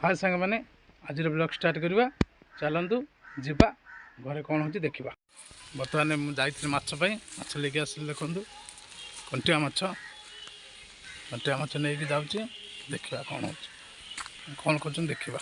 हाय सांग मैंने आज ब्लॉग स्टार्ट करवा चलतु जीवा घरे कौन हो देखा। बर्तमान मुझे माछ लेके आस देखु कंटिया माछ नहीं जाऊँगी देखा कौन हो कौन कर देखा।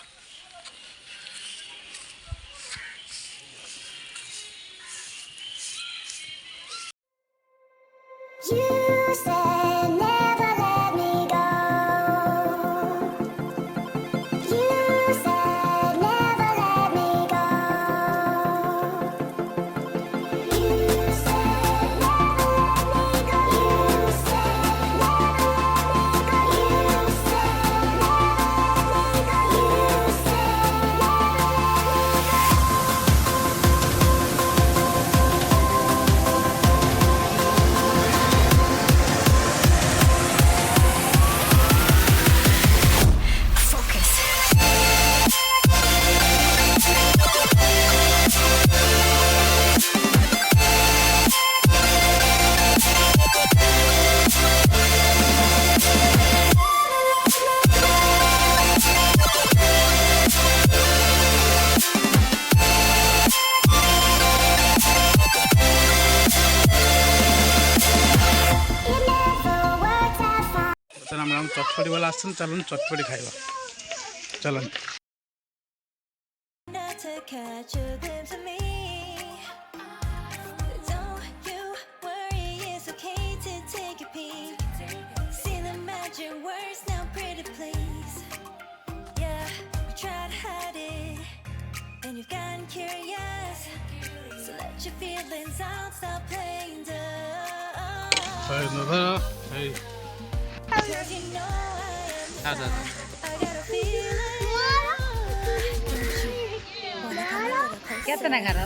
हम चटपटी वाला आसन चलन चटपटी खाइबा चलन। केतना घर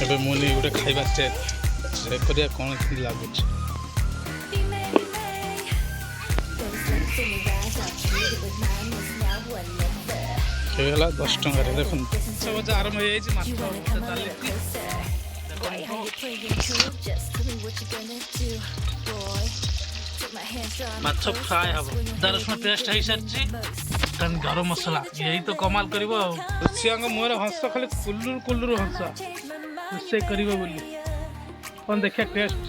एबे मुनी गोटे खाइबा चेक करिया कौन लगुच केला 10 टंका रे देखुन सब आरंभ हो जाई माछ माछ फ्राई हम दरसम पेस्ट है सारची तन गरम मसला यही तो कमाल करिवो रुचियांग मोर हंस खाली कुल्लुर कुल्लुर हंस रुसे करिवो बोली कोन देखिया टेस्ट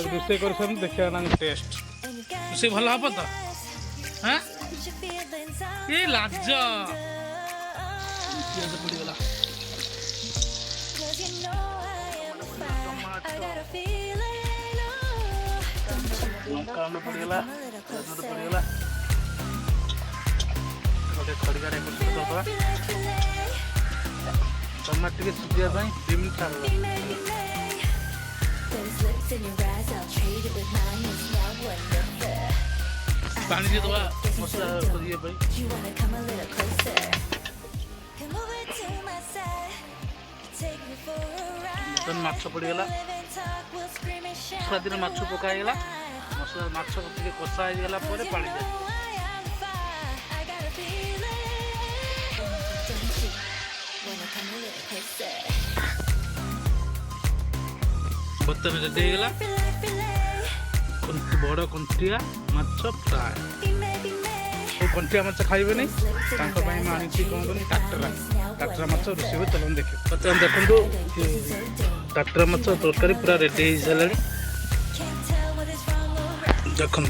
रुसे करछन देखिया ना टेस्ट रुसे भलो हबो त हैं ए लाज पियाज पड़ी गला काम पड़ी गला पड़ी गला खड़िया टमाटर के सुखिया 2 मिनट पानी दे दवा मसला करिए भाई तन माछ पड़ी गला स्वादिन माछ पकाई गला मसला माछ के कषा हो गला पर पानी दे बर्तन रेडी गला बड़ कंटिया माछ फ्राए कंटिया माछ खाइबे नहीं आनी कौन कर टाटरा माछ रोषे चलन देखे बर्तमान देखो टाटरा माछ तरकारी पूरा रेडी हो सारे देखो।